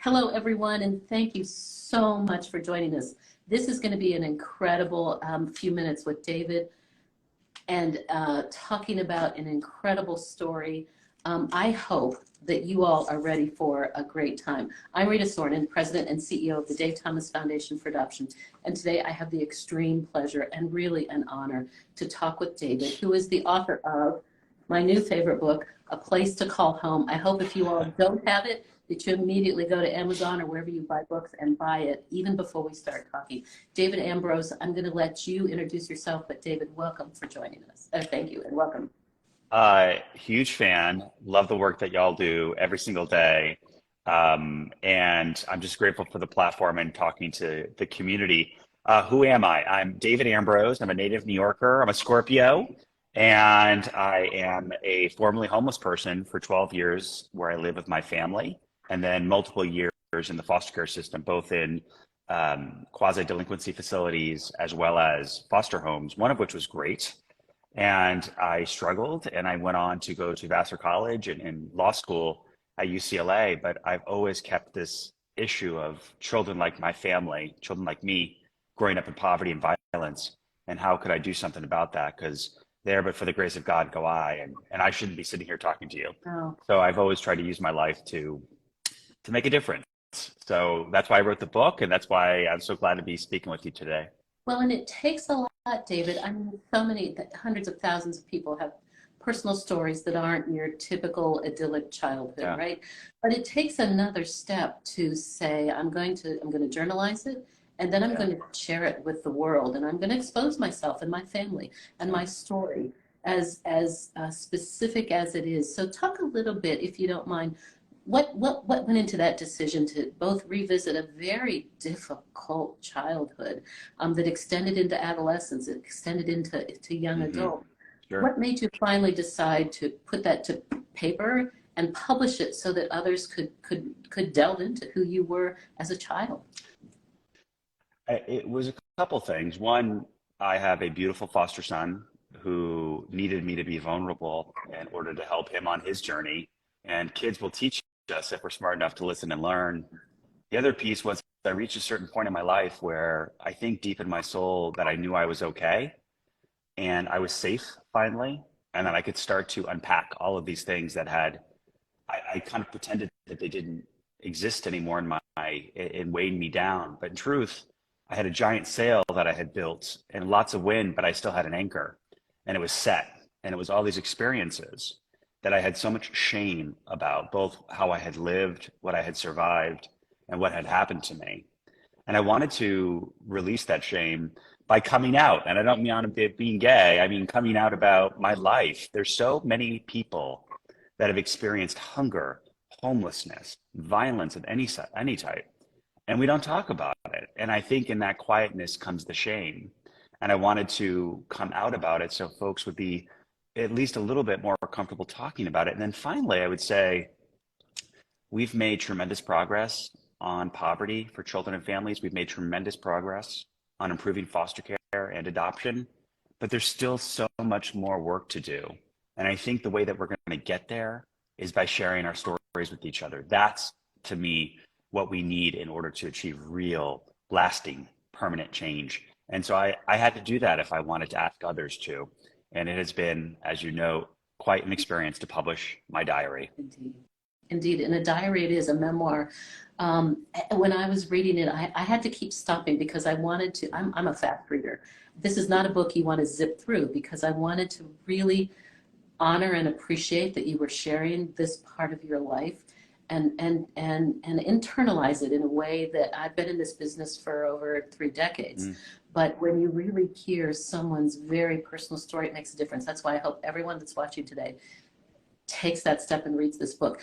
Hello, everyone, and thank you so much for joining us. This is going to be an incredible few minutes with David and talking about an incredible story. I hope that you all are ready for a great time. I'm Rita Soronen, President and CEO of the Dave Thomas Foundation for Adoption, and today I have the extreme pleasure and really an honor to talk with David, who is the author of my new favorite book, A Place to Call Home. I hope if you all don't have it, that you immediately go to Amazon or wherever you buy books and buy it, even before we start talking. David Ambroz, I'm going to let you introduce yourself, but David, welcome for joining us. Thank you and welcome. Huge fan, love the work that y'all do every single day. And I'm just grateful for the platform and talking to the community. Who am I? I'm David Ambroz. I'm a native New Yorker. I'm a Scorpio. And I am a formerly homeless person for 12 years where I live with my family, and then multiple years in the foster care system, both in quasi-delinquency facilities as well as foster homes, one of which was great. And I struggled, and I went on to go to Vassar College and law school at UCLA, but I've always kept this issue of children like my family, children like me, growing up in poverty and violence, and how could I do something about that? Because there, but for the grace of God, go I, and I shouldn't be sitting here talking to you. Oh. So I've always tried to use my life to make a difference. So that's why I wrote the book, and that's why I'm so glad to be speaking with you today. Well, and it takes a lot, David. I mean, so many, hundreds of thousands of people have personal stories that aren't your typical idyllic childhood, Yeah. right? But it takes another step to say, I'm going to journalize it, and then I'm going to share it with the world, and I'm going to expose myself and my family and my story as specific as it is. So talk a little bit, if you don't mind, what went into that decision to both revisit a very difficult childhood that extended into adolescence, it extended into young adult. Sure. What made you finally decide to put that to paper and publish it so that others could delve into who you were as a child? It was a couple things. One, I have a beautiful foster son who needed me to be vulnerable in order to help him on his journey. And kids will teach us if we're smart enough to listen and learn. The other piece was I reached a certain point in my life where I think deep in my soul that I knew I was okay and I was safe finally. And then I could start to unpack all of these things that I kind of pretended that they didn't exist anymore in weighing me down. But in truth, I had a giant sail that I had built and lots of wind, but I still had an anchor and it was set. And it was all these experiences that I had so much shame about, both how I had lived, what I had survived, and what had happened to me. And I wanted to release that shame by coming out. And I don't mean on being gay, I mean coming out about my life. There's so many people that have experienced hunger, homelessness, violence of any type. And we don't talk about it. And I think in that quietness comes the shame. And I wanted to come out about it so folks would be at least a little bit more comfortable talking about it. And then finally, I would say we've made tremendous progress on poverty for children and families. We've made tremendous progress on improving foster care and adoption, but there's still so much more work to do. And I think the way that we're going to get there is by sharing our stories with each other. That's, to me, what we need in order to achieve real, lasting, permanent change. And so I had to do that if I wanted to ask others to. And it has been, as you know, quite an experience to publish my diary. Indeed. Indeed. And a diary it is, a memoir. When I was reading it, I had to keep stopping because I wanted to, I'm a fast reader. This is not a book you want to zip through because I wanted to really honor and appreciate that you were sharing this part of your life and internalize it in a way that I've been in this business for over 3 decades. But when you really hear someone's very personal story, it makes a difference. That's why I hope everyone that's watching today takes that step and reads this book.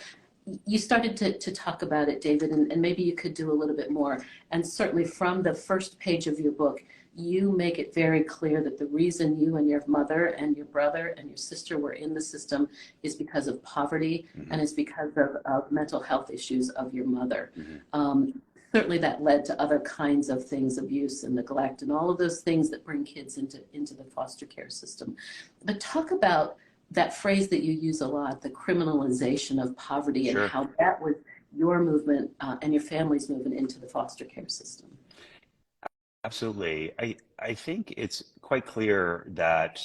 You started to talk about it, David, and maybe you could do a little bit more. And certainly from the first page of your book, you make it very clear that the reason you and your mother and your brother and your sister were in the system is because of poverty and is because of mental health issues of your mother. Certainly that led to other kinds of things, abuse and neglect and all of those things that bring kids into the foster care system. But talk about that phrase that you use a lot, the criminalization of poverty, Sure. and how that was your movement and your family's movement into the foster care system? Absolutely. I think it's quite clear that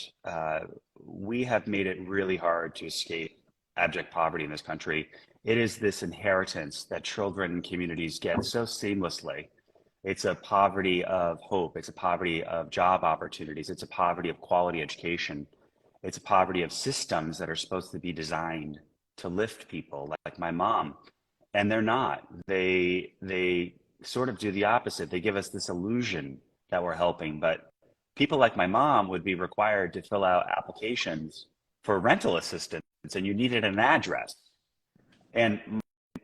we have made it really hard to escape abject poverty in this country. It is this inheritance that children and communities get so seamlessly. It's a poverty of hope. It's a poverty of job opportunities. It's a poverty of quality education. It's a poverty of systems that are supposed to be designed to lift people, like my mom, and they're not. They sort of do the opposite. They give us this illusion that we're helping, but people like my mom would be required to fill out applications for rental assistance, and you needed an address, and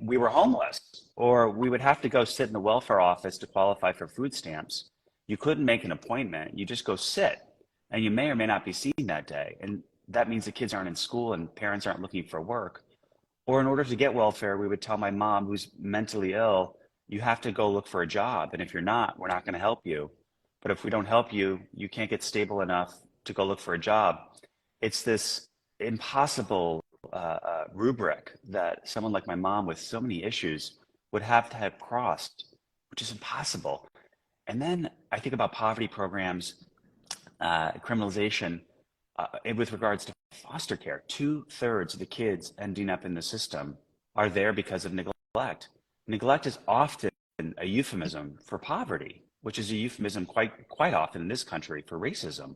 we were homeless, or we would have to go sit in the welfare office to qualify for food stamps. You couldn't make an appointment. You just go sit, and you may or may not be seen that day. And that means the kids aren't in school and parents aren't looking for work. Or in order to get welfare, we would tell my mom, who's mentally ill, you have to go look for a job. And if you're not, we're not going to help you. But if we don't help you, you can't get stable enough to go look for a job. It's this impossible rubric that someone like my mom with so many issues would have to have crossed, which is impossible. And then I think about poverty programs, criminalization, with regards to foster care. 2/3 of the kids ending up in the system are there because of neglect. Neglect is often a euphemism for poverty, which is a euphemism quite often in this country for racism.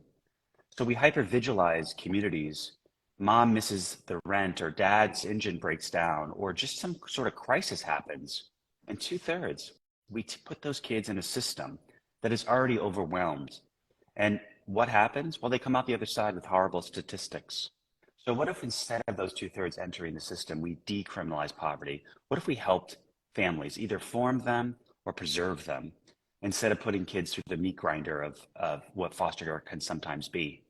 So we hypervigilize communities. Mom misses the rent, or dad's engine breaks down, or just some sort of crisis happens. And 2/3, we put those kids in a system that is already overwhelmed. And what happens? Well, they come out the other side with horrible statistics. So what if instead of those 2/3 entering the system, we decriminalize poverty? What if we helped families either form them or preserve them, instead of putting kids through the meat grinder of what foster care can sometimes be?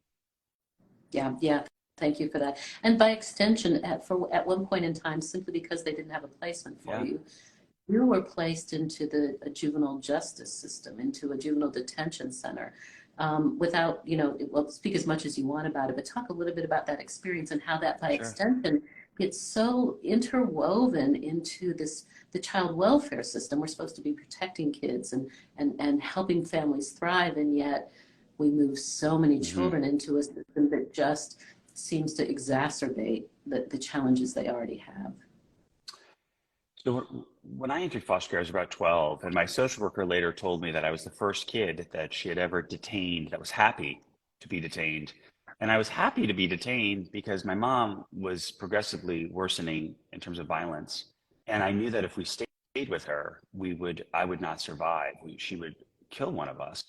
Yeah. Thank you for that. And by extension, at one point in time, simply because they didn't have a placement for Yeah. you were placed into a juvenile justice system, into a juvenile detention center, without, well, speak as much as you want about it, but talk a little bit about that experience and how that by Sure. extension gets so interwoven into the child welfare system. We're supposed to be protecting kids and helping families thrive, and yet we move so many children into a system that just seems to exacerbate the challenges they already have. So when I entered foster care, I was about 12, and my social worker later told me that I was the first kid that she had ever detained that was happy to be detained. And I was happy to be detained because my mom was progressively worsening in terms of violence. And I knew that if we stayed with her, I would not survive. She would kill one of us.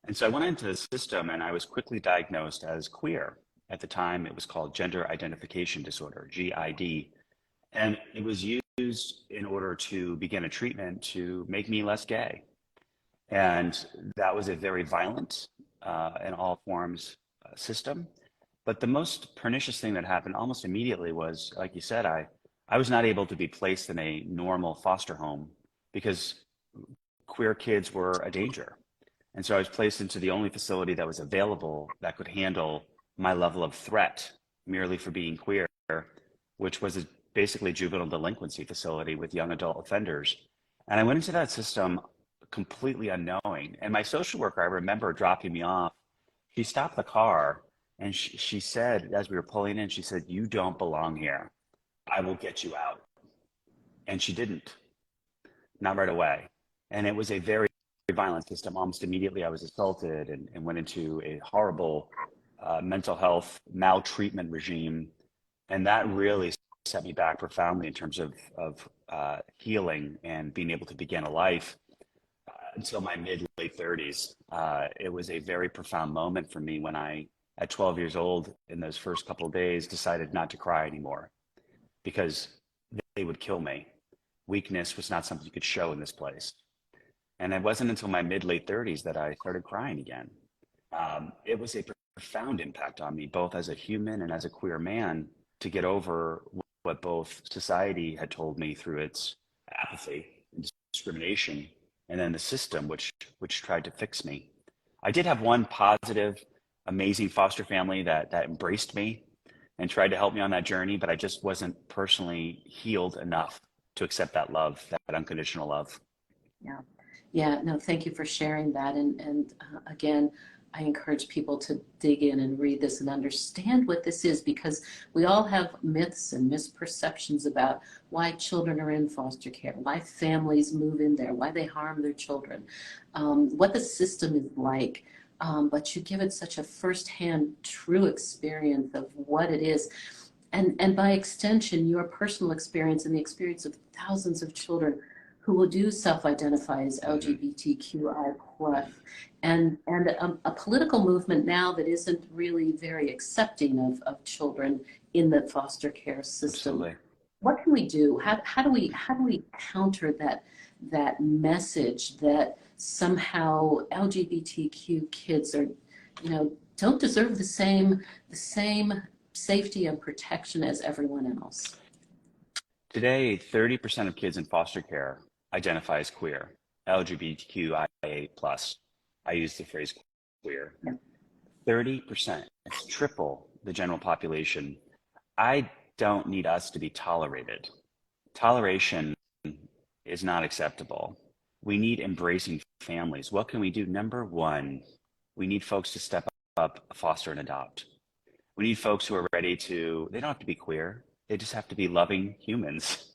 And so I went into the system, and I was quickly diagnosed as queer. At the time, it was called gender identification disorder, GID. And it was used in order to begin a treatment to make me less gay. And that was a very violent, in all forms, system. But the most pernicious thing that happened almost immediately was, like you said, I was not able to be placed in a normal foster home because queer kids were a danger. And so I was placed into the only facility that was available that could handle my level of threat merely for being queer, which was basically a juvenile delinquency facility with young adult offenders. And I went into that system completely unknowing. And my social worker, I remember dropping me off. She stopped the car, and she said, as we were pulling in, she said, "You don't belong here. I will get you out." And she didn't, not right away. And it was a very violent system. Almost immediately, I was assaulted and went into a horrible mental health maltreatment regime. And that really set me back profoundly in terms of healing and being able to begin a life until my late 30s. It was a very profound moment for me when I, at 12 years old, in those first couple of days, decided not to cry anymore because they would kill me. Weakness was not something you could show in this place. And it wasn't until my late 30s that I started crying again. It was a profound impact on me, both as a human and as a queer man, to get over what both society had told me through its apathy and discrimination, and then the system which tried to fix me. I did have one positive, amazing foster family that embraced me and tried to help me on that journey, but I just wasn't personally healed enough to accept that love, that unconditional love. Yeah. Yeah. No, thank you for sharing that. And again, I encourage people to dig in and read this and understand what this is, because we all have myths and misperceptions about why children are in foster care, why families move in there, why they harm their children, what the system is like. But you give it such a firsthand, true experience of what it is. And by extension, your personal experience and the experience of thousands of children who will do self-identify as LGBTQI plus, and a political movement now that isn't really very accepting of children in the foster care system. Absolutely. What can we do? How do we counter that message that somehow LGBTQ kids are, don't deserve the same safety and protection as everyone else? Today, 30% of kids in foster care identify as queer, LGBTQIA plus. I use the phrase queer. 30%. It's triple the general population. I don't need us to be tolerated. Toleration is not acceptable. We need embracing families. What can we do? Number one, we need folks to step up, foster, and adopt. We need folks who are ready to, they don't have to be queer. They just have to be loving humans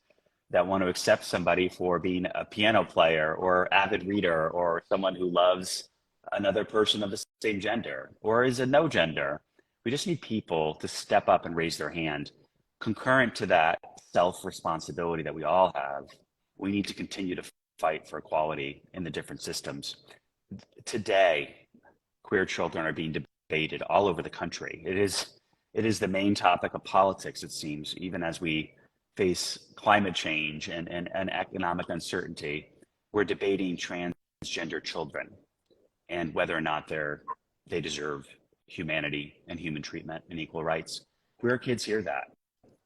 that want to accept somebody for being a piano player or avid reader or someone who loves another person of the same gender or is a no gender. We just need people to step up and raise their hand. Concurrent to that self-responsibility that we all have, we need to continue to fight for equality in the different systems. Today, queer children are being debated all over the country. It is the main topic of politics, it seems, even as we face climate change and economic uncertainty. We're debating transgender children and whether or not they deserve humanity and human treatment and equal rights. Queer kids hear that,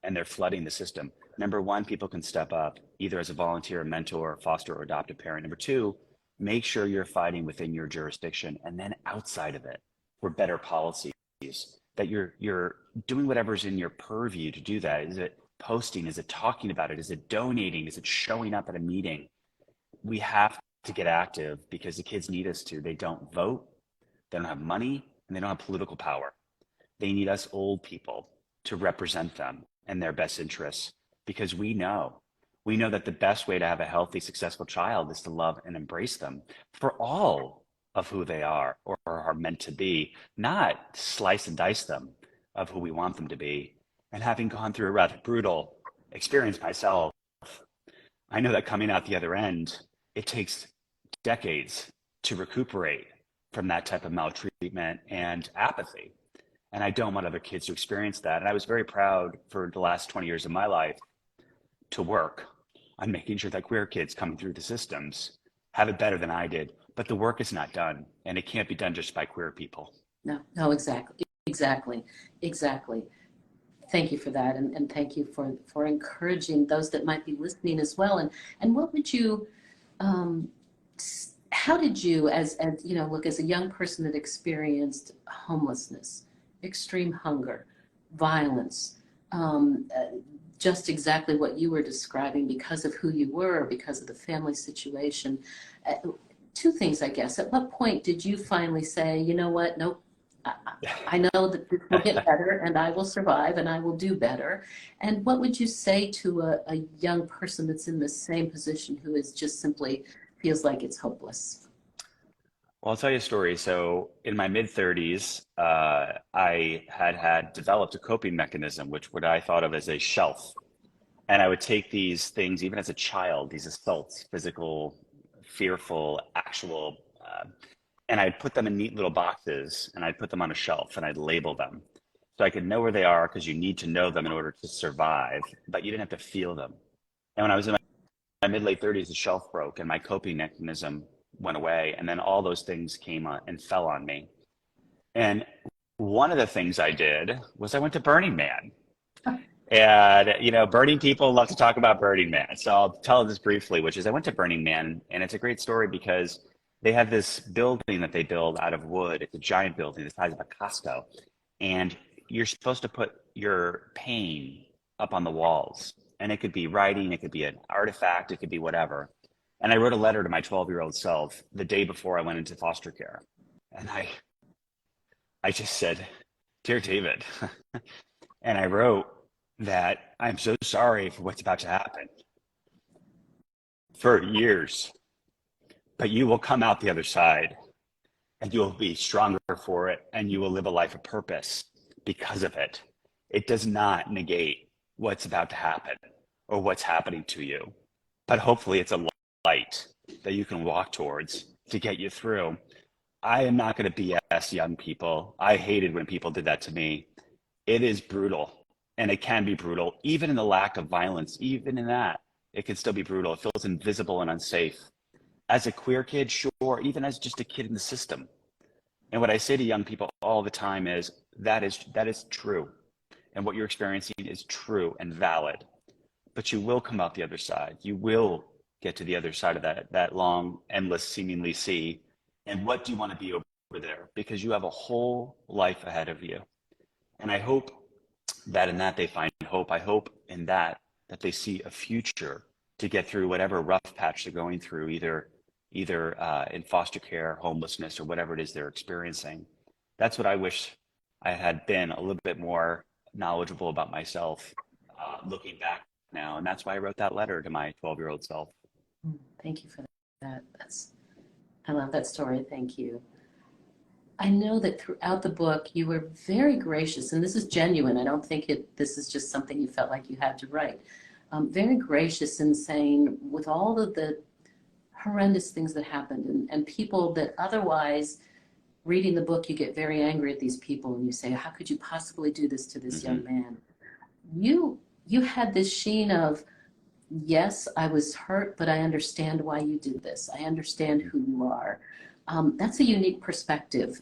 and they're flooding the system. Number one, people can step up either as a volunteer, mentor, foster, or adoptive parent. Number two, make sure you're fighting within your jurisdiction and then outside of it for better policies, that you're doing whatever's in your purview to do that. Is it posting? Is it talking about it? Is it donating? Is it showing up at a meeting? We have to get active because the kids need us to. They don't vote, they don't have money, and they don't have political power. They need us old people to represent them and their best interests, because we know that the best way to have a healthy, successful child is to love and embrace them for all of who they are or are meant to be, not slice and dice them of who we want them to be. And having gone through a rather brutal experience myself, I know that coming out the other end, it takes decades to recuperate from that type of maltreatment and apathy. And I don't want other kids to experience that. And I was very proud for the last 20 years of my life to work on making sure that queer kids coming through the systems have it better than I did. But the work is not done, and it can't be done just by queer people. No, exactly. Thank you for that, and thank you for encouraging those that might be listening as well. And what would you, how did you, as look, as a young person that experienced homelessness, extreme hunger, violence, just exactly what you were describing because of who you were, because of the family situation. Two things, I guess. At what point did you finally say, you know what, nope, I know that this will get better and I will survive and I will do better? And what would you say to a young person that's in the same position who is just simply feels like it's hopeless? Well, I'll tell you a story. So in my mid-30s, I had developed a coping mechanism, which what I thought of as a shelf. And I would take these things, even as a child, these assaults, physical, fearful, actual, and I'd put them in neat little boxes and I'd put them on a shelf and I'd label them. So I could know where they are, because you need to know them in order to survive, but you didn't have to feel them. And when I was in my mid-late 30s, the shelf broke and my coping mechanism went away. And then all those things came on and fell on me. And one of the things I did was I went to Burning Man. And, Burning people love to talk about Burning Man. So I'll tell this briefly, which is I went to Burning Man, and it's a great story because they have this building that they build out of wood. It's a giant building the size of a Costco. And you're supposed to put your pain up on the walls. And it could be writing, it could be an artifact, it could be whatever. And I wrote a letter to my 12-year-old self the day before I went into foster care. And I just said, "Dear David," and I wrote that I'm so sorry for what's about to happen for years, but you will come out the other side and you will be stronger for it and you will live a life of purpose because of it. It does not negate what's about to happen or what's happening to you, but hopefully it's a light that you can walk towards to get you through. I am not going to BS young people. I hated when people did that to me. It is brutal, and it can be brutal, even in the lack of violence. Even in that, it can still be brutal. It feels invisible and unsafe. As a queer kid, sure, even as just a kid in the system. And what I say to young people all the time is that is true. And what you're experiencing is true and valid. But you will come out the other side. You will get to the other side of that long, endless, seemingly sea. And what do you want to be over there? Because you have a whole life ahead of you. And I hope that in that they find hope. I hope in that they see a future to get through whatever rough patch they're going through, either in foster care, homelessness, or whatever it is they're experiencing. That's what I wish I had been a little bit more knowledgeable about myself, looking back now. And that's why I wrote that letter to my 12-year-old self. Thank you for that. I love that story. Thank you. I know that throughout the book, you were very gracious, and this is genuine. I don't think this is just something you felt like you had to write. Very gracious in saying, with all of the horrendous things that happened and people that otherwise, reading the book, you get very angry at these people and you say, how could you possibly do this to this young man? You had this sheen of, yes, I was hurt, but I understand why you did this. I understand who you are. That's a unique perspective.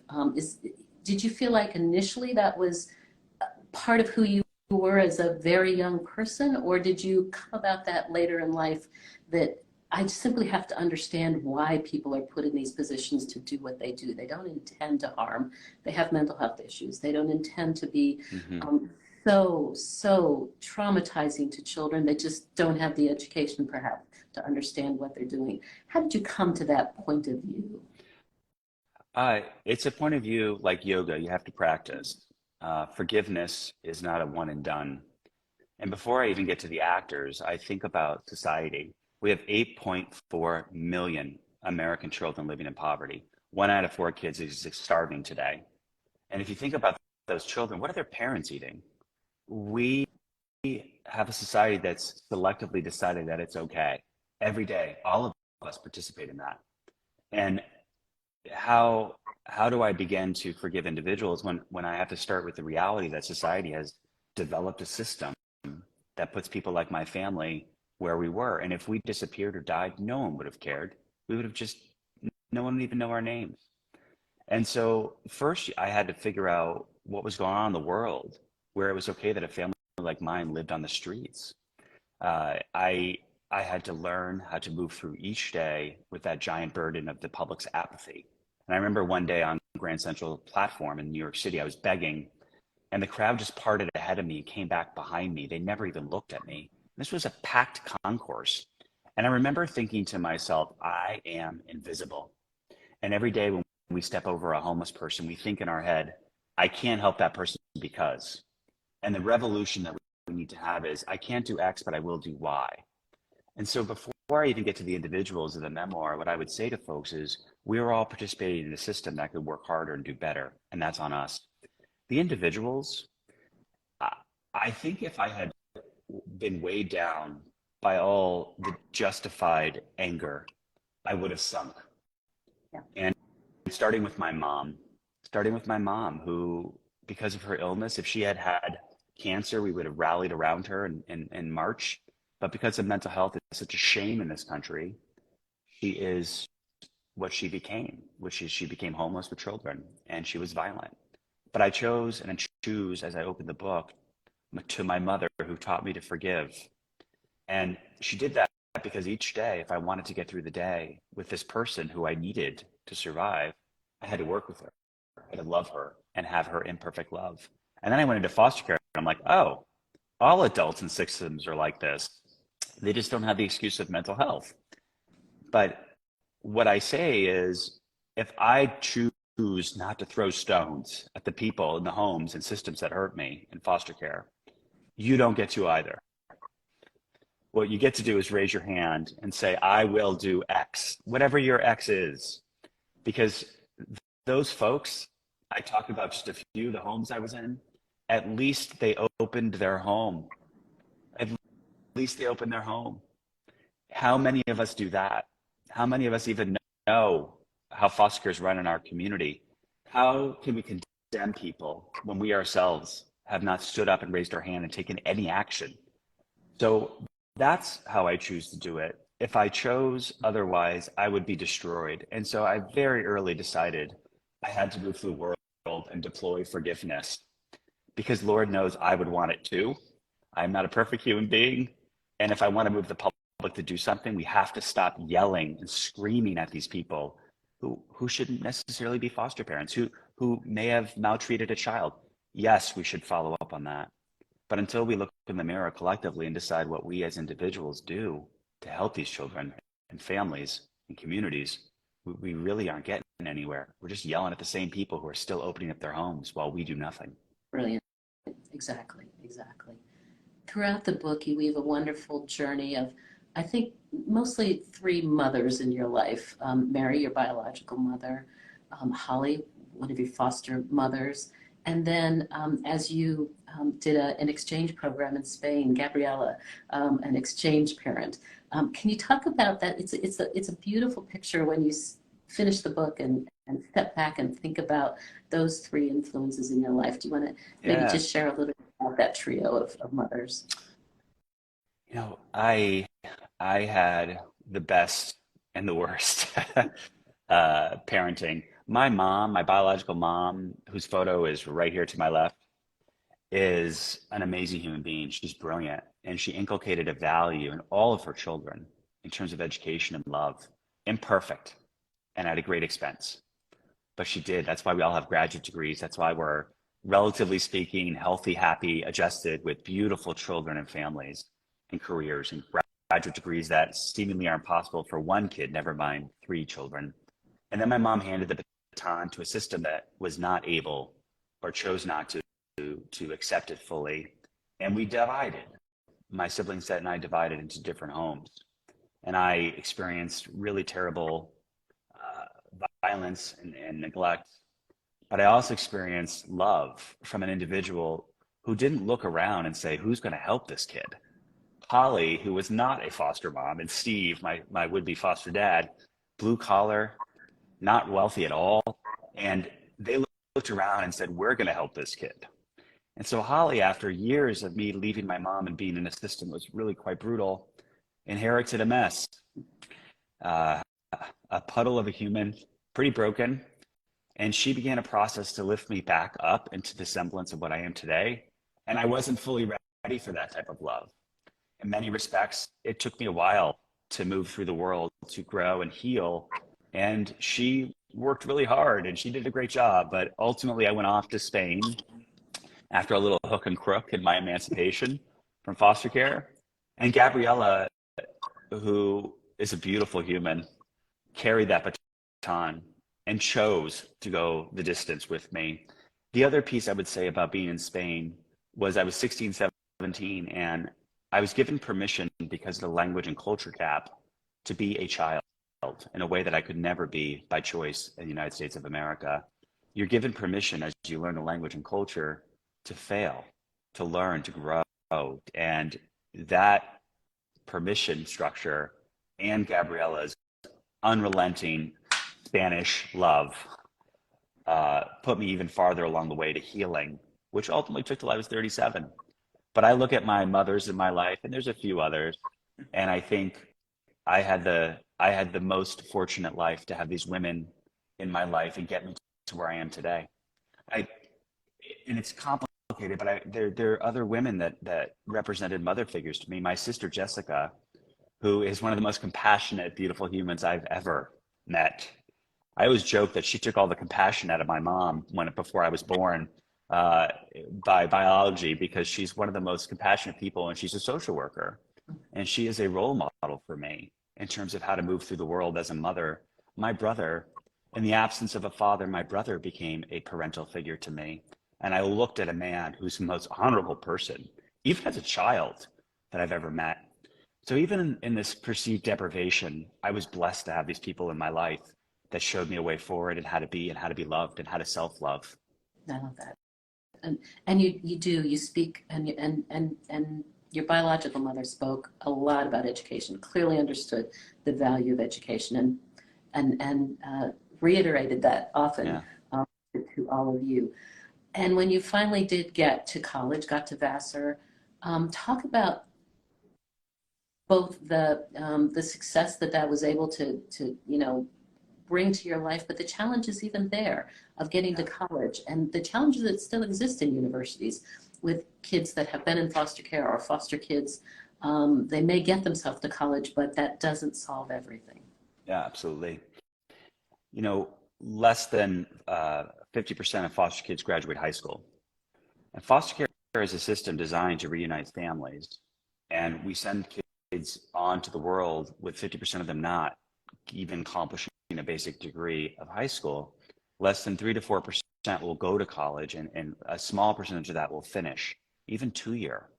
Did you feel like initially that was part of who you were as a very young person, or did you come about that later in life, that I simply have to understand why people are put in these positions to do what they do? They don't intend to harm. They have mental health issues. They don't intend to be so traumatizing to children. They just don't have the education, perhaps, to understand what they're doing. How did you come to that point of view? It's a point of view like yoga. You have to practice. Forgiveness is not a one and done. And before I even get to the actors, I think about society. We have 8.4 million American children living in poverty. 1 out of 4 kids is starving today. And if you think about those children, what are their parents eating? We have a society that's selectively decided that it's okay. Every day, all of us participate in that. And how do I begin to forgive individuals when I have to start with the reality that society has developed a system that puts people like my family where we were? And if we disappeared or died, no one would have cared. We would have no one would even know our names. And so first I had to figure out what was going on in the world, where it was okay that a family like mine lived on the streets. I had to learn how to move through each day with that giant burden of the public's apathy. And I remember one day on Grand Central platform in New York City, I was begging, and the crowd just parted ahead of me, came back behind me. They never even looked at me. This was a packed concourse. And I remember thinking to myself, I am invisible. And every day when we step over a homeless person, we think in our head, I can't help that person because. And the revolution that we need to have is, I can't do X, but I will do Y. And so before I even get to the individuals of the memoir, what I would say to folks is, we're all participating in a system that could work harder and do better, and that's on us. The individuals, I think if I had been weighed down by all the justified anger, I would have sunk. Yeah. And starting with my mom, who, because of her illness, if she had had cancer, we would have rallied around her in March. But because of mental health, it's such a shame in this country. She is what she became, which is she became homeless with children, and she was violent. But I chose, and I choose as I opened the book, to my mother, who taught me to forgive. And she did that because each day, if I wanted to get through the day with this person who I needed to survive, I had to work with her. I had to love her and have her imperfect love. And then I went into foster care, and I'm like, oh, all adults in systems are like this. They just don't have the excuse of mental health. But what I say is, if I choose not to throw stones at the people in the homes and systems that hurt me in foster care, you don't get to either. What you get to do is raise your hand and say, I will do X, whatever your X is. Because those folks, I talked about just a few, the homes I was in, at least they opened their home. At least they opened their home. How many of us do that? How many of us even know how foster care is run in our community? How can we condemn people when we ourselves have not stood up and raised our hand and taken any action? So that's how I choose to do it. If I chose otherwise, I would be destroyed. And so I very early decided I had to move through the world and deploy forgiveness, because Lord knows I would want it too. I'm not a perfect human being. And if I want to move the public to do something, we have to stop yelling and screaming at these people who shouldn't necessarily be foster parents, who may have maltreated a child. Yes, we should follow up on that. But until we look in the mirror collectively and decide what we as individuals do to help these children and families and communities, we really aren't getting anywhere. We're just yelling at the same people who are still opening up their homes while we do nothing. Brilliant. Exactly, exactly. Throughout the book, you weave a wonderful journey of, I think, mostly three mothers in your life. Mary, your biological mother, Holly, one of your foster mothers, and then as you did an exchange program in Spain, Gabriella, an exchange parent. Can you talk about that? It's a beautiful picture when you finish the book and step back and think about those three influences in your life. Do you want to maybe just share a little bit about that trio of mothers? You know, I had the best and the worst parenting. My mom, my biological mom, whose photo is right here to my left, is an amazing human being. She's brilliant, and she inculcated a value in all of her children in terms of education and love. Imperfect and at a great expense, but she did. That's why we all have graduate degrees. That's why we're, relatively speaking, healthy, happy, adjusted, with beautiful children and families and careers and graduate degrees that seemingly are impossible for one kid, never mind three children. And then my mom handed the baton to a system that was not able or chose not to accept it fully. And we divided. My siblings and I divided into different homes. And I experienced really terrible violence and neglect. But I also experienced love from an individual who didn't look around and say, who's going to help this kid? Holly, who was not a foster mom, and Steve, my would-be foster dad, blue collar, not wealthy at all. And they looked around and said, we're going to help this kid. And so Holly, after years of me leaving my mom and being in a system that was really quite brutal, inherited a mess, a puddle of a human, pretty broken. And she began a process to lift me back up into the semblance of what I am today. And I wasn't fully ready for that type of love. In many respects, it took me a while to move through the world, to grow and heal. And she worked really hard and she did a great job. But ultimately, I went off to Spain after a little hook and crook in my emancipation from foster care. And Gabriella, who is a beautiful human, carried that baton and chose to go the distance with me. The other piece I would say about being in Spain was I was 16, 17, and I was given permission because of the language and culture gap to be a child in a way that I could never be by choice in the United States of America. You're given permission as you learn the language and culture to fail, to learn, to grow. And that permission structure and Gabriella's unrelenting Spanish love put me even farther along the way to healing, which ultimately took till I was 37. But I look at my mothers in my life, and there's a few others, and I think I had the most fortunate life to have these women in my life and get me to where I am today. And it's complicated, but there are other women that represented mother figures to me. My sister Jessica, who is one of the most compassionate, beautiful humans I've ever met. I always joke that she took all the compassion out of my mom before I was born, uh, by biology because she's one of the most compassionate people and she's a social worker. And she is a role model for me in terms of how to move through the world as a mother. My brother, in the absence of a father, my brother became a parental figure to me. And I looked at a man who's the most honorable person, even as a child, that I've ever met. So even in this perceived deprivation, I was blessed to have these people in my life that showed me a way forward and how to be loved and how to self-love. I love that. And you speak, and your biological mother spoke a lot about education, clearly understood the value of education, and reiterated that often Yeah. um, to all of you. And when you finally did get to college, got to Vassar, talk about both the success that was able to bring to your life, but the challenges even there of getting to college and the challenges that still exist in universities with kids that have been in foster care or foster kids. They may get themselves to college, but that doesn't solve everything. Yeah, absolutely. You know, less than 50% of foster kids graduate high school. And foster care is a system designed to reunite families. And we send kids onto the world with 50% of them not even accomplishing a basic degree of high school. Less than 3 to 4% will go to college, and a small percentage of that will finish, even 2 year.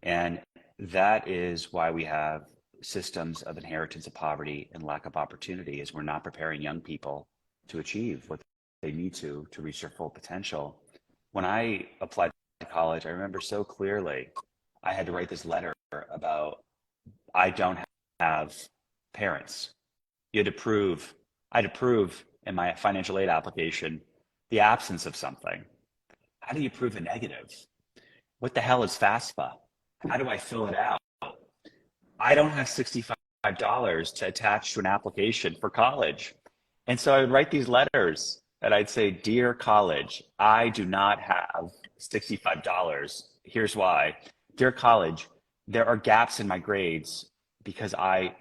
And that is why we have systems of inheritance of poverty and lack of opportunity, is we're not preparing young people to achieve what they need to reach their full potential. When I applied to college, I remember so clearly I had to write this letter about I don't have parents. You had to prove, I had to prove in my financial aid application the absence of something. How do you prove a negative? What the hell is FAFSA? How do I fill it out? I don't have $65 to attach to an application for college. And so I would write these letters and I'd say, Dear college, I do not have $65. Here's why. Dear college, there are gaps in my grades because I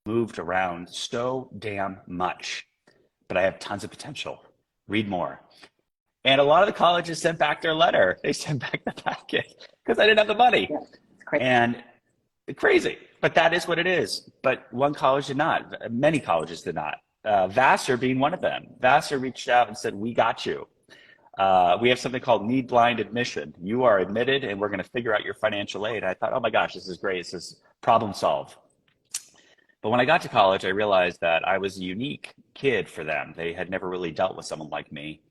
moved around so damn much, but I have tons of potential. Read more. And a lot of the colleges sent back their letter. They sent back the packet because I didn't have the money. Yeah, it's crazy. And crazy, but that is what it is. But one college did not. Many colleges did not. Vassar being one of them. Vassar reached out and said, we got you. We have something called need blind admission. You are admitted and we're going to figure out your financial aid. I thought, oh my gosh, this is great. This is problem solved. But when I got to college, I realized that I was a unique kid for them. They had never really dealt with someone like me.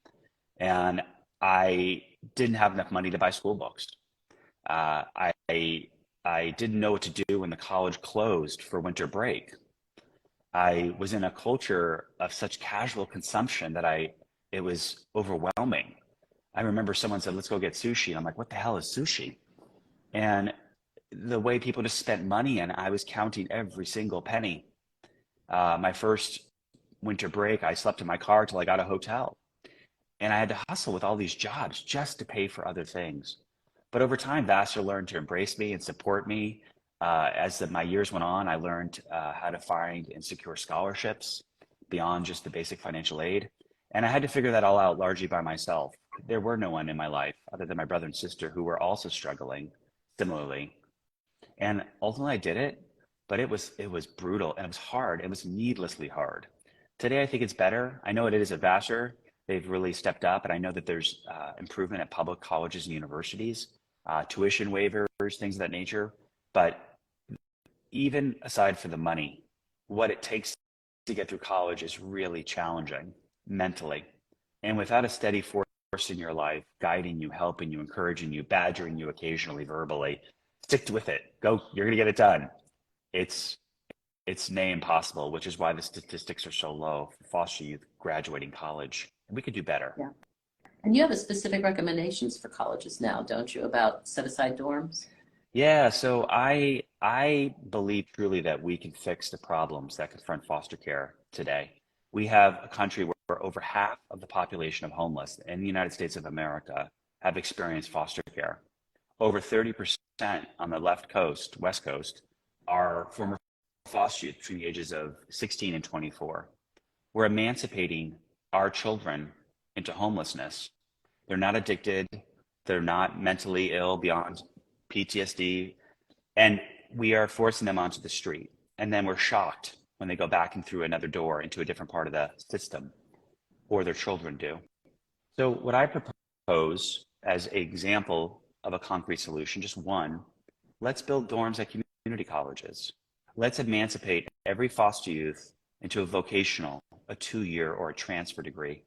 And I didn't have enough money to buy school books. I didn't know what to do when the college closed for winter break. I was in a culture of such casual consumption that it was overwhelming. I remember someone said, let's go get sushi. And I'm like, what the hell is sushi? And the way people just spent money, and I was counting every single penny. My first winter break, I slept in my car till I got a hotel. And I had to hustle with all these jobs just to pay for other things. But over time, Vassar learned to embrace me and support me. My years went on, I learned how to find and secure scholarships beyond just the basic financial aid. And I had to figure that all out largely by myself. There were no one in my life other than my brother and sister who were also struggling similarly. And ultimately I did it, but it was brutal and it was hard. It was needlessly hard. Today, I think it's better. I know it is at Vassar. They've really stepped up, and I know that there's improvement at public colleges and universities, tuition waivers, things of that nature. But even aside from the money, what it takes to get through college is really challenging mentally. And without a steady force in your life, guiding you, helping you, encouraging you, badgering you occasionally verbally, stick with it. Go, you're going to get it done. It's near impossible, which is why the statistics are so low for foster youth graduating college. And we could do better. Yeah. And you have a specific recommendations for colleges now, don't you, about set aside dorms? Yeah, so I believe truly that we can fix the problems that confront foster care today. We have a country where over half of the population of homeless in the United States of America have experienced foster care. Over 30% on the West Coast, are former foster youth between the ages of 16 and 24. We're emancipating our children into homelessness. They're not addicted. They're not mentally ill beyond PTSD. And we are forcing them onto the street. And then we're shocked when they go back and through another door into a different part of the system, or their children do. So what I propose as an example of a concrete solution, just one, let's build dorms at community colleges. Let's emancipate every foster youth into a vocational, a 2-year, or a transfer degree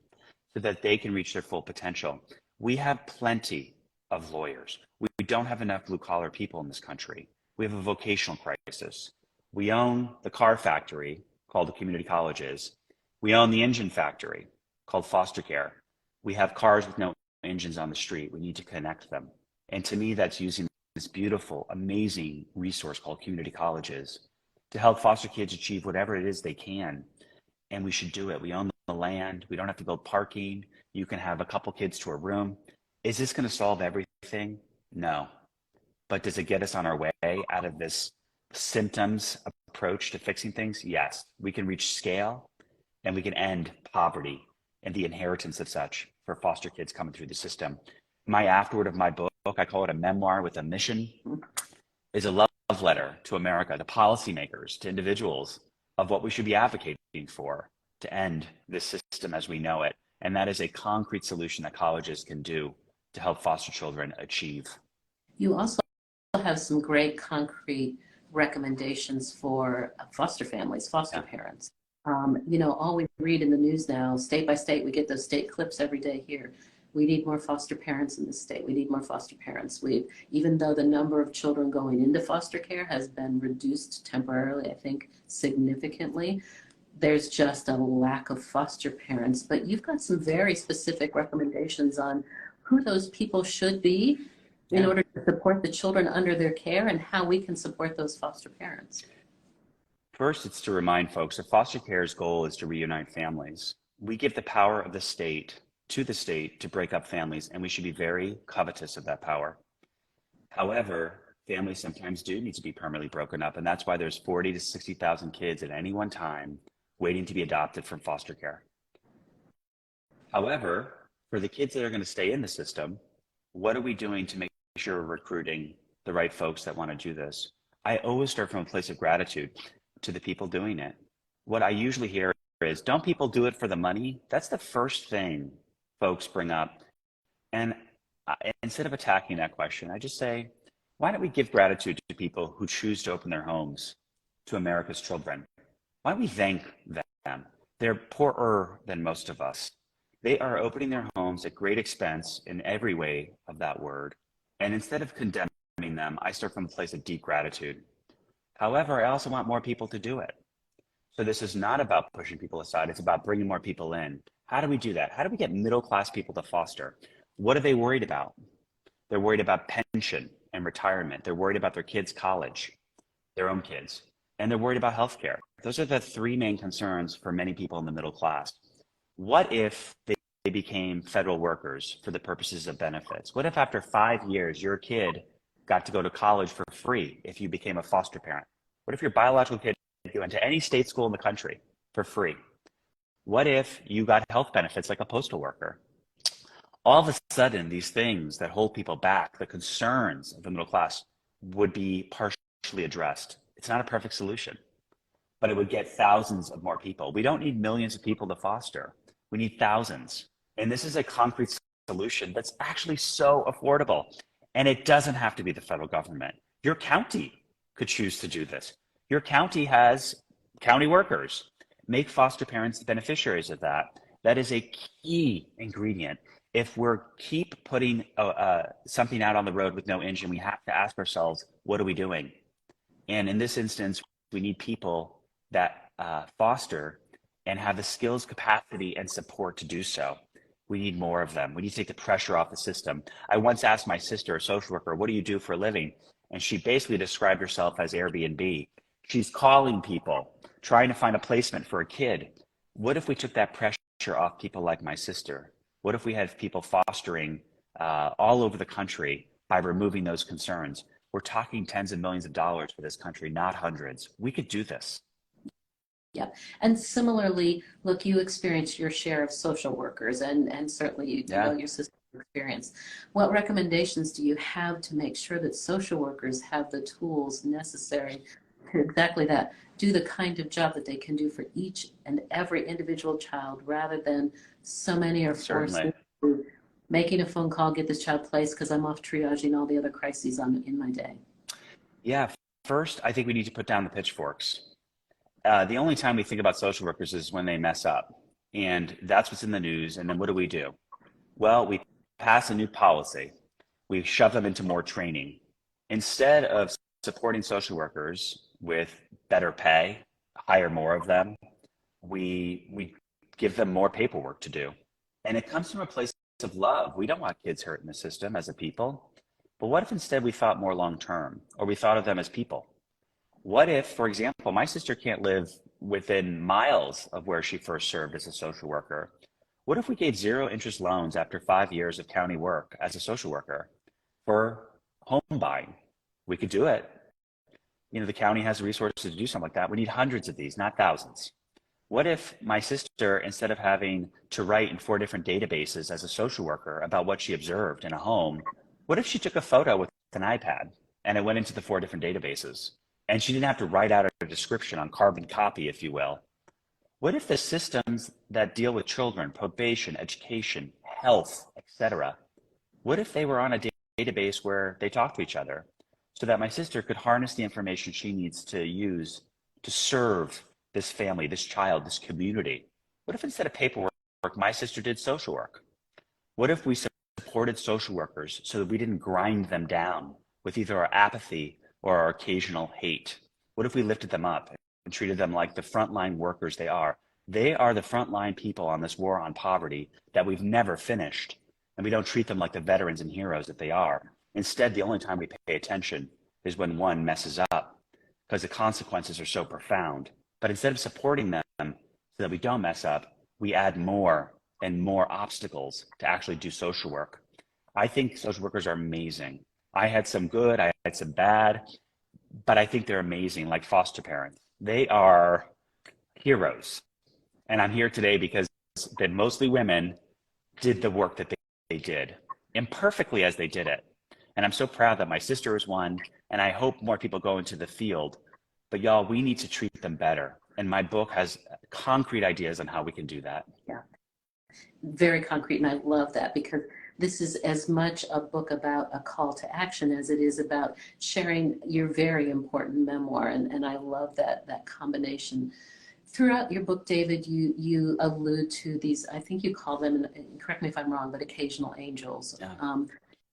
so that they can reach their full potential. We have plenty of lawyers. We don't have enough blue collar people in this country. We have a vocational crisis. We own the car factory called the community colleges. We own the engine factory called foster care. We have cars with no engines on the street. We need to connect them. And to me, that's using this beautiful, amazing resource called community colleges to help foster kids achieve whatever it is they can. And we should do it. We own the land. We don't have to build parking. You can have a couple kids to a room. Is this going to solve everything? No. But does it get us on our way out of this symptoms approach to fixing things? Yes. We can reach scale, and we can end poverty and the inheritance of such for foster kids coming through the system. My afterword of my book, I call it a memoir with a mission, is a love letter to America, to policymakers, to individuals of what we should be advocating for to end this system as we know it. And that is a concrete solution that colleges can do to help foster children achieve. You also have some great concrete recommendations for foster families, foster parents. All we read in the news now, state by state, we get those state clips every day here. We need more foster parents in the state. We need more foster parents. Even though the number of children going into foster care has been reduced temporarily, I think significantly, there's just a lack of foster parents. But you've got some very specific recommendations on who those people should be in order to support the children under their care and how we can support those foster parents. First, it's to remind folks that foster care's goal is to reunite families. We give the power of the state to the state to break up families, and we should be very covetous of that power. However, families sometimes do need to be permanently broken up, and that's why there's 40 to 60,000 kids at any one time waiting to be adopted from foster care. However, for the kids that are going to stay in the system, what are we doing to make sure we're recruiting the right folks that want to do this? I always start from a place of gratitude to the people doing it. What I usually hear is, don't people do it for the money? That's the first thing folks bring up. And instead of attacking that question, I just say, why don't we give gratitude to people who choose to open their homes to America's children? Why don't we thank them? They're poorer than most of us. They are opening their homes at great expense in every way of that word. And instead of condemning them, I start from a place of deep gratitude. However, I also want more people to do it. So this is not about pushing people aside. It's about bringing more people in. How do we do that? How do we get middle-class people to foster? What are they worried about? They're worried about pension and retirement. They're worried about their kids' college, their own kids, and they're worried about healthcare. Those are the three main concerns for many people in the middle class. What if they became federal workers for the purposes of benefits? What if after 5 years, your kid got to go to college for free if you became a foster parent? What if your biological kid went to any state school in the country for free? What if you got health benefits like a postal worker? All of a sudden, these things that hold people back, the concerns of the middle class, would be partially addressed. It's not a perfect solution, but it would get thousands of more people. We don't need millions of people to foster. We need thousands. And this is a concrete solution that's actually so affordable. And it doesn't have to be the federal government. Your county could choose to do this. Your county has county workers. Make foster parents the beneficiaries of that. That is a key ingredient. If we're keep putting something out on the road with no engine, we have to ask ourselves, what are we doing? And in this instance, we need people that foster and have the skills, capacity, and support to do so. We need more of them. We need to take the pressure off the system. I once asked my sister, a social worker, what do you do for a living? And she basically described herself as Airbnb. She's calling people, trying to find a placement for a kid. What if we took that pressure off people like my sister? What if we had people fostering all over the country by removing those concerns? We're talking tens of millions of dollars for this country, not hundreds. We could do this. Yeah, and similarly, look, you experienced your share of social workers, and certainly you know your sister experience. What recommendations do you have to make sure that social workers have the tools necessary to exactly that, do the kind of job that they can do for each and every individual child, rather than so many are forced Certainly. into making a phone call, get this child placed because I'm off triaging all the other crises in my day. Yeah. First, I think we need to put down the pitchforks. The only time we think about social workers is when they mess up. And that's what's in the news. And then what do? Well, we pass a new policy. We shove them into more training. Instead of supporting social workers with better pay, hire more of them, we give them more paperwork to do. And it comes from a place of love. We don't want kids hurt in the system as a people. But what if instead we thought more long term, or we thought of them as people? What if, for example, my sister can't live within miles of where she first served as a social worker? What if we gave zero interest loans after 5 years of county work as a social worker for home buying? We could do it. You know, the county has the resources to do something like that. We need hundreds of these, not thousands. What if my sister, instead of having to write in 4 different databases as a social worker about what she observed in a home, what if she took a photo with an iPad and it went into the 4 different databases and she didn't have to write out a description on carbon copy, if you will? What if the systems that deal with children, probation, education, health, etc., what if they were on a database where they talk to each other so that my sister could harness the information she needs to use to serve this family, this child, this community? What if instead of paperwork, my sister did social work? What if we supported social workers so that we didn't grind them down with either our apathy or our occasional hate? What if we lifted them up and treated them like the frontline workers they are? They are the frontline people on this war on poverty that we've never finished. And we don't treat them like the veterans and heroes that they are. Instead, the only time we pay attention is when one messes up, because the consequences are so profound. But instead of supporting them so that we don't mess up, we add more and more obstacles to actually do social work. I think social workers are amazing. I had some good, I had some bad, but I think they're amazing, like foster parents. They are heroes. And I'm here today because they're mostly women did the work that they did, imperfectly as they did it. And I'm so proud that my sister is one, and I hope more people go into the field. But y'all, we need to treat them better. And my book has concrete ideas on how we can do that. Yeah, very concrete, and I love that, because this is as much a book about a call to action as it is about sharing your very important memoir, and I love that combination. Throughout your book, David, you allude to these, I think you call them, and correct me if I'm wrong, but occasional angels. Yeah.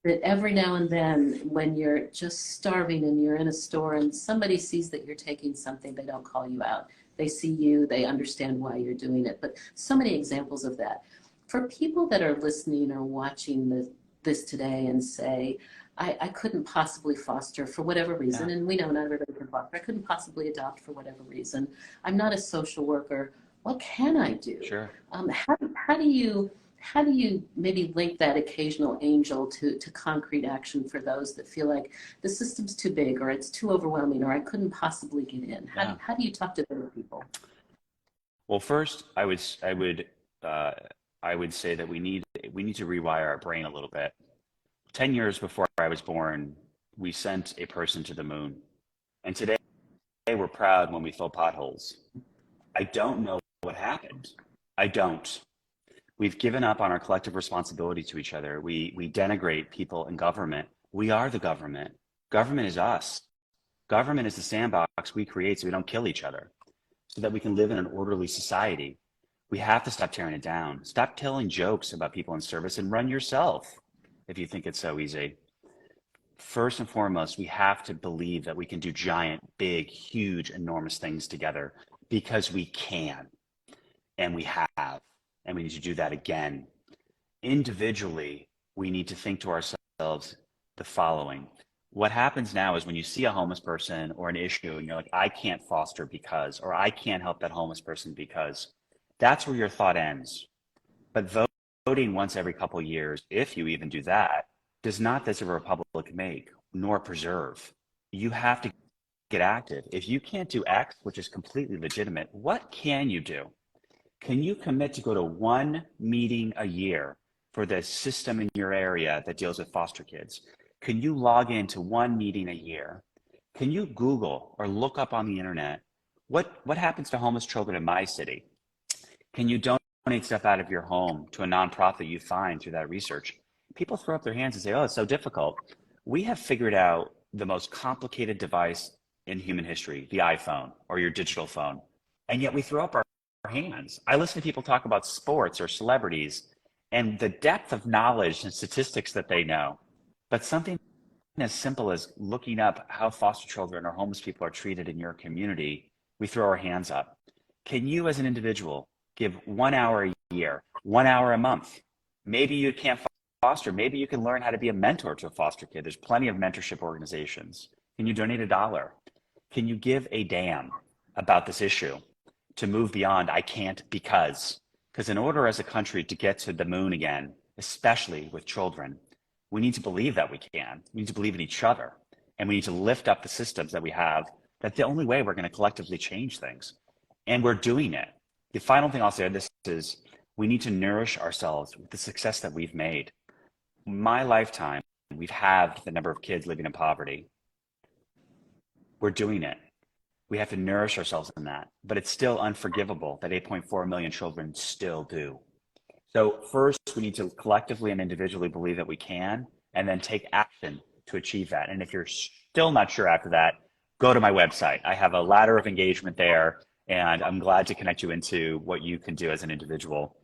That every now and then, when you're just starving and you're in a store and somebody sees that you're taking something, they don't call you out. They see you, they understand why you're doing it. But so many examples of that. For people that are listening or watching this today and say, I couldn't possibly foster for whatever reason, and we know not everybody can foster. I couldn't possibly adopt for whatever reason. I'm not a social worker. What can I do? Sure. How do you maybe link that occasional angel to concrete action for those that feel like the system's too big, or it's too overwhelming, or I couldn't possibly get in? How do you talk to those people? Well, first, I would say that we need to rewire our brain a little bit. 10 years before I was born, we sent a person to the moon. And today we're proud when we fill potholes. I don't know what happened. I don't. We've given up on our collective responsibility to each other. We denigrate people in government. We are the government. Government is us. Government is the sandbox we create so we don't kill each other, so that we can live in an orderly society. We have to stop tearing it down. Stop telling jokes about people in service and run yourself if you think it's so easy. First and foremost, we have to believe that we can do giant, big, huge, enormous things together, because we can, and we have, and we need to do that again. Individually, we need to think to ourselves the following. What happens now is when you see a homeless person or an issue and you're like, I can't foster because, or I can't help that homeless person because, that's where your thought ends. But voting once every couple of years, if you even do that, does not this a republic make, nor preserve. You have to get active. If you can't do X, which is completely legitimate, what can you do? Can you commit to go to one meeting a year for the system in your area that deals with foster kids? Can you log into one meeting a year? Can you Google or look up on the internet what happens to homeless children in my city? Can you donate stuff out of your home to a nonprofit you find through that research? People throw up their hands and say, oh, it's so difficult. We have figured out the most complicated device in human history, the iPhone or your digital phone. And yet we throw up our hands. I listen to people talk about sports or celebrities and the depth of knowledge and statistics that they know. But something as simple as looking up how foster children or homeless people are treated in your community, we throw our hands up. Can you as an individual give 1 hour a year, 1 hour a month? Maybe you can't foster, maybe you can learn how to be a mentor to a foster kid. There's plenty of mentorship organizations. Can you donate $1? Can you give a damn about this issue to move beyond I can't because in order as a country to get to the moon again, especially with children, we need to believe that we can. We need to believe in each other, and we need to lift up the systems that we have. That's the only way we're going to collectively change things. And we're doing it. The final thing I'll say on this is we need to nourish ourselves with the success that we've made. My lifetime, we've halved the number of kids living in poverty. We're doing it. We have to nourish ourselves in that, but it's still unforgivable that 8.4 million children still do. So first, we need to collectively and individually believe that we can, and then take action to achieve that. And if you're still not sure after that, go to my website. I have a ladder of engagement there, and I'm glad to connect you into what you can do as an individual.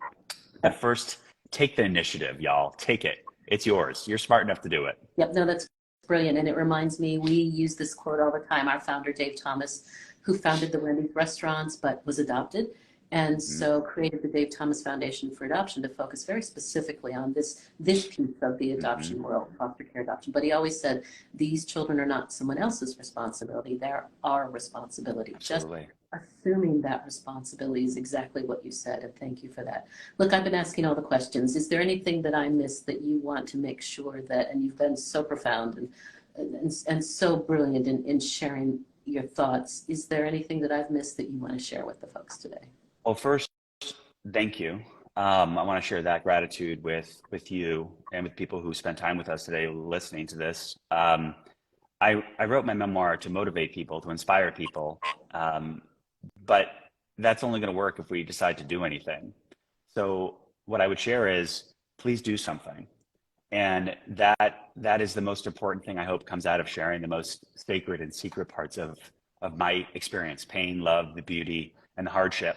But first, take the initiative, y'all. Take it. It's yours. You're smart enough to do it. Yep, no, that's brilliant. And it reminds me, we use this quote all the time. Our founder, Dave Thomas, who founded the Wendy restaurants, but was adopted. And so created the Dave Thomas Foundation for Adoption to focus very specifically on this piece of the adoption world, foster care adoption. But he always said, these children are not someone else's responsibility. They're our responsibility. Absolutely. Just assuming that responsibility is exactly what you said. And thank you for that. Look, I've been asking all the questions. Is there anything that I missed that you want to make sure that, and you've been so profound and so brilliant in sharing your thoughts. Is there anything that I've missed that you want to share with the folks today? Well, first, thank you. I want to share that gratitude with you and with people who spent time with us today listening to this. I wrote my memoir to motivate people, to inspire people, but that's only going to work if we decide to do anything. So what I would share is, please do something. And that is the most important thing I hope comes out of sharing the most sacred and secret parts of my experience, pain, love, the beauty, and the hardship.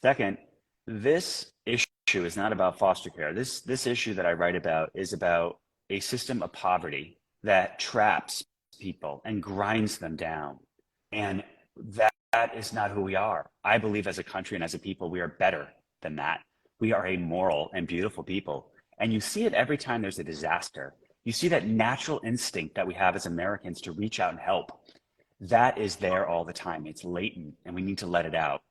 Second, this issue is not about foster care. This issue that I write about is about a system of poverty that traps people and grinds them down. And that is not who we are. I believe as a country and as a people, we are better than that. We are a moral and beautiful people. And you see it every time there's a disaster. You see that natural instinct that we have as Americans to reach out and help. That is there all the time. It's latent, and we need to let it out.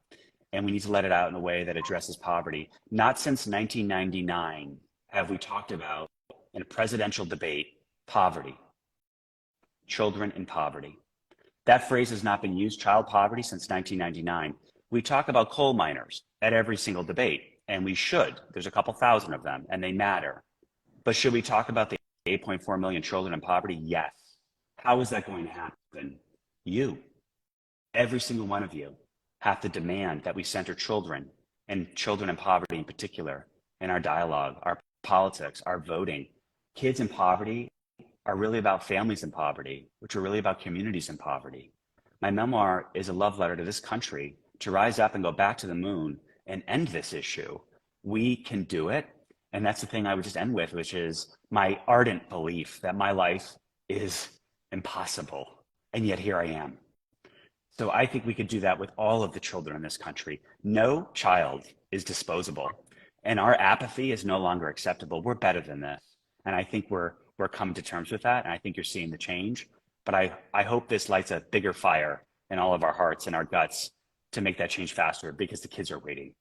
And we need to let it out in a way that addresses poverty. Not since 1999 have we talked about, in a presidential debate, poverty, children in poverty. That phrase has not been used, child poverty, since 1999. We talk about coal miners at every single debate, and we should. There's a couple thousand of them, and they matter. But should we talk about the 8.4 million children in poverty? Yes. How is that going to happen? You, every single one of you, have to demand that we center children, and children in poverty in particular, in our dialogue, our politics, our voting. Kids in poverty are really about families in poverty, which are really about communities in poverty. My memoir is a love letter to this country to rise up and go back to the moon and end this issue. We can do it. And that's the thing I would just end with, which is my ardent belief that my life is impossible. And yet here I am. So I think we could do that with all of the children in this country. No child is disposable. And our apathy is no longer acceptable. We're better than this. And I think we're coming to terms with that. And I think you're seeing the change. But I hope this lights a bigger fire in all of our hearts and our guts to make that change faster, because the kids are waiting.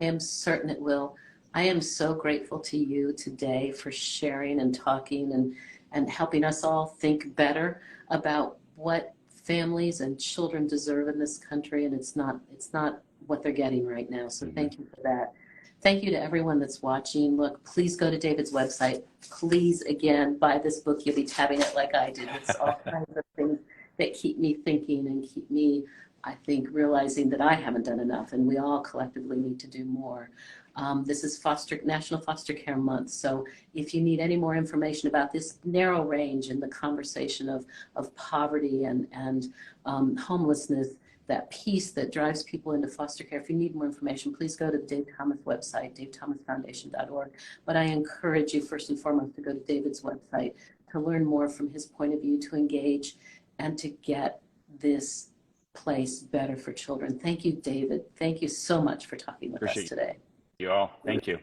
I am certain it will. I am so grateful to you today for sharing and talking and helping us all think better about what families and children deserve in this country. And it's not what they're getting right now. So thank you for that. Thank you to everyone that's watching. Look, please go to David's website. Please, again, buy this book. You'll be tabbing it like I did. It's all kinds of things that keep me thinking and keep me, I think, realizing that I haven't done enough, and we all collectively need to do more. This is National Foster Care Month, so if you need any more information about this narrow range in the conversation of poverty and homelessness, that piece that drives people into foster care, if you need more information, please go to the Dave Thomas website, davethomasfoundation.org. But I encourage you, first and foremost, to go to David's website to learn more from his point of view, to engage, and to get this place better for children. Thank you, David. Thank you so much for talking with us today. You all. Thank you.